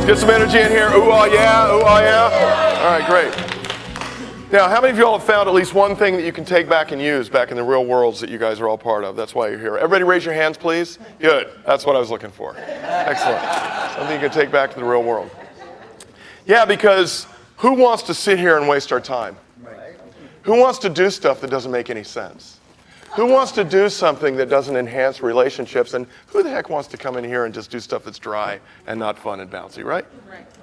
Get some energy in here. Ooh, oh yeah, ooh, oh yeah. All right, great. Now, how many of you all have found at least one thing that you can take back and use back in the real worlds that you guys are all part of? That's why you're here. Everybody raise your hands, please. Good. That's what I was looking for. Excellent. Something you can take back to the real world. Yeah, because who wants to sit here and waste our time? Who wants to do stuff that doesn't make any sense? Who wants to do something that doesn't enhance relationships? And who the heck wants to come in here and just do stuff that's dry and not fun and bouncy, right?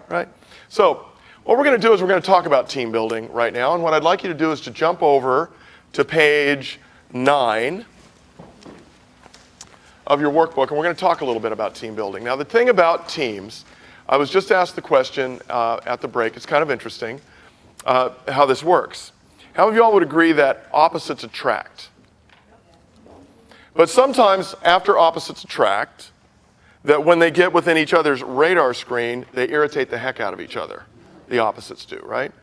Right. So what we're going to do is we're going to talk about team building right now. And what I'd like you to do is to jump over to page 9 of your workbook. And we're going to talk a little bit about team building. Now, the thing about teams, I was just asked the question at the break. It's kind of interesting how this works. How many of you all would agree that opposites attract? But sometimes after opposites attract, that when they get within each other's radar screen, they irritate the heck out of each other. The opposites do, right?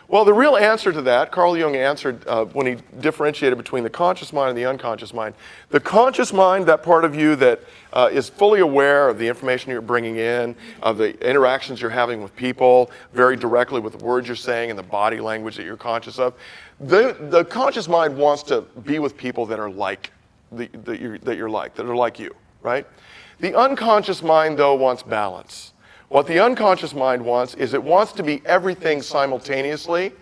Well, the real answer to that, Carl Jung answered when he differentiated between the conscious mind and the unconscious mind. The conscious mind, that part of you that is fully aware of the information you're bringing in, of the interactions you're having with people, very directly with the words you're saying and the body language that you're conscious of, the conscious mind wants to be with people that are like that you're like, that are like you, right? The unconscious mind, though, wants balance. What the unconscious mind wants is it wants to be everything simultaneously,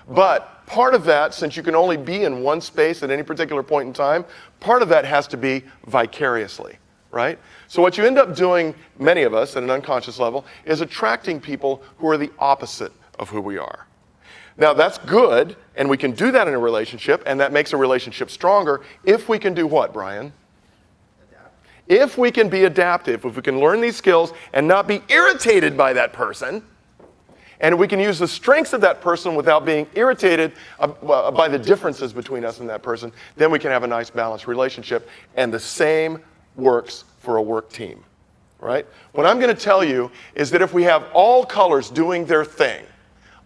but part of that, since you can only be in one space at any particular point in time, part of that has to be vicariously, right? So what you end up doing, many of us at an unconscious level, is attracting people who are the opposite of who we are. Now, that's good, and we can do that in a relationship, and that makes a relationship stronger if we can do what, Brian? Adapt. If we can be adaptive, if we can learn these skills and not be irritated by that person, and we can use the strengths of that person without being irritated by the differences between us and that person, then we can have a nice balanced relationship, and the same works for a work team, right? What I'm going to tell you is that if we have all colors doing their thing,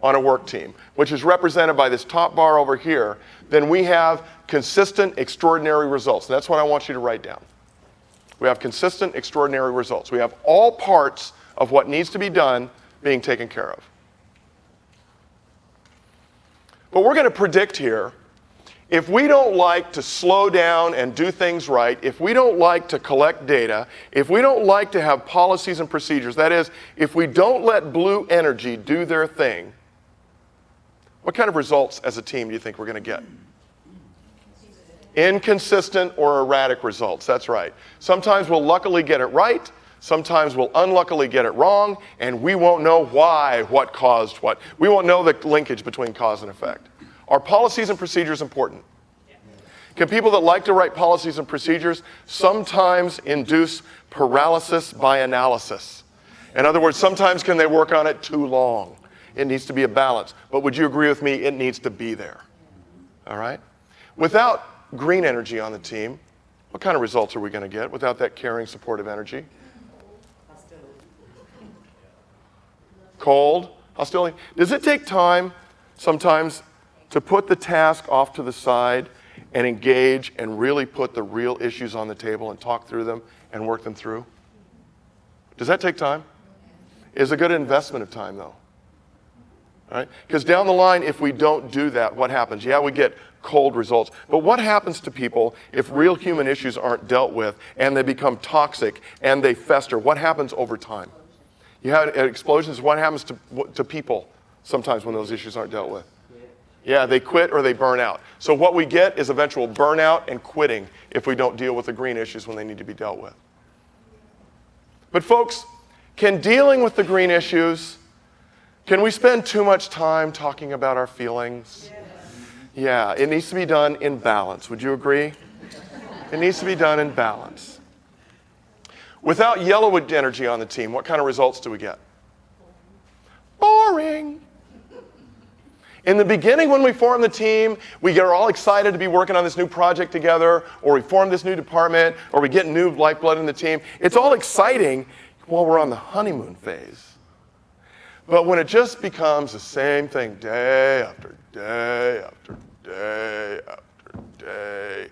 on a work team, which is represented by this top bar over here, then we have consistent, extraordinary results. And that's what I want you to write down. We have consistent, extraordinary results. We have all parts of what needs to be done being taken care of. But we're going to predict here, if we don't like to slow down and do things right, if we don't like to collect data, if we don't like to have policies and procedures, that is, if we don't let blue energy do their thing, what kind of results as a team do you think we're going to get? Inconsistent or erratic results, that's right. Sometimes we'll luckily get it right, sometimes we'll unluckily get it wrong, and we won't know why, what caused what. We won't know the linkage between cause and effect. Are policies and procedures important? Can people that like to write policies and procedures sometimes induce paralysis by analysis? In other words, sometimes can they work on it too long? It needs to be a balance. But would you agree with me? It needs to be there. All right? Without green energy on the team, what kind of results are we going to get without that caring, supportive energy? Hostility. Cold, hostility. Does it take time sometimes to put the task off to the side and engage and really put the real issues on the table and talk through them and work them through? Does that take time? It's a good investment of time, though. All right? Because down the line, if we don't do that, what happens? Yeah, we get cold results. But what happens to people if real human issues aren't dealt with and they become toxic and they fester? What happens over time? You have explosions. What happens to people sometimes when those issues aren't dealt with? Yeah, they quit or they burn out. So what we get is eventual burnout and quitting if we don't deal with the green issues when they need to be dealt with. But folks, can dealing with the green issues, can we spend too much time talking about our feelings? Yeah, it needs to be done in balance. Would you agree? It needs to be done in balance. Without yellow energy on the team, what kind of results do we get? Boring. In the beginning, when we form the team, we get all excited to be working on this new project together, or we form this new department, or we get new lifeblood in the team. It's all exciting while we're on the honeymoon phase. But when it just becomes the same thing day after day after day after day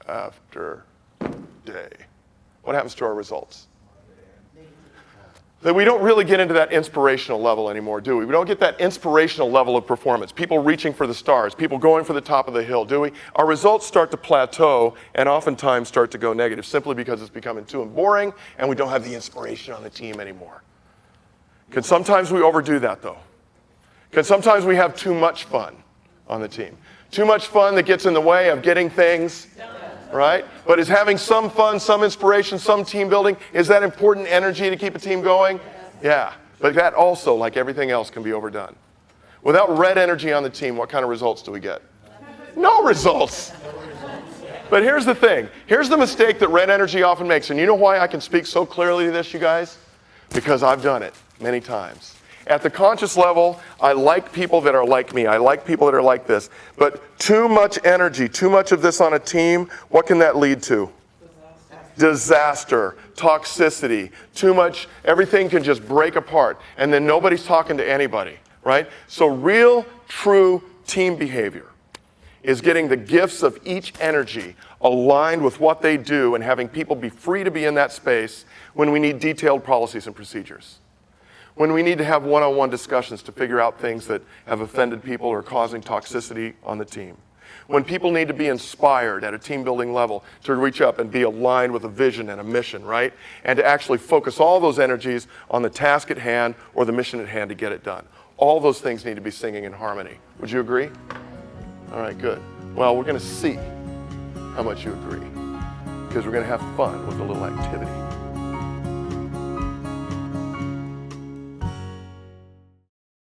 after day, what happens to our results? that we don't really get into that inspirational level anymore, do we? We don't get that inspirational level of performance. People reaching for the stars, people going for the top of the hill, do we? Our results start to plateau and oftentimes start to go negative simply because it's becoming too boring and we don't have the inspiration on the team anymore. Can sometimes we overdo that though? Can sometimes we have too much fun on the team? Too much fun that gets in the way of getting things right? But is having some fun, some inspiration, some team building, is that important energy to keep a team going? Yeah. But that also, like everything else, can be overdone. Without red energy on the team, what kind of results do we get? No results. But here's the thing. Here's the mistake that red energy often makes. And you know why I can speak so clearly to this, you guys? Because I've done it many times. At the conscious level, I like people that are like me. I like people that are like this. But too much energy, too much of this on a team, what can that lead to? Disaster, toxicity, too much, everything can just break apart. And then nobody's talking to anybody, right? So real, true team behavior is getting the gifts of each energy aligned with what they do and having people be free to be in that space when we need detailed policies and procedures. When we need to have one-on-one discussions to figure out things that have offended people or causing toxicity on the team. When people need to be inspired at a team building level to reach up and be aligned with a vision and a mission, right? And to actually focus all those energies on the task at hand or the mission at hand to get it done. All those things need to be singing in harmony. Would you agree? All right, good. Well, we're going to see how much you agree because we're going to have fun with a little activity.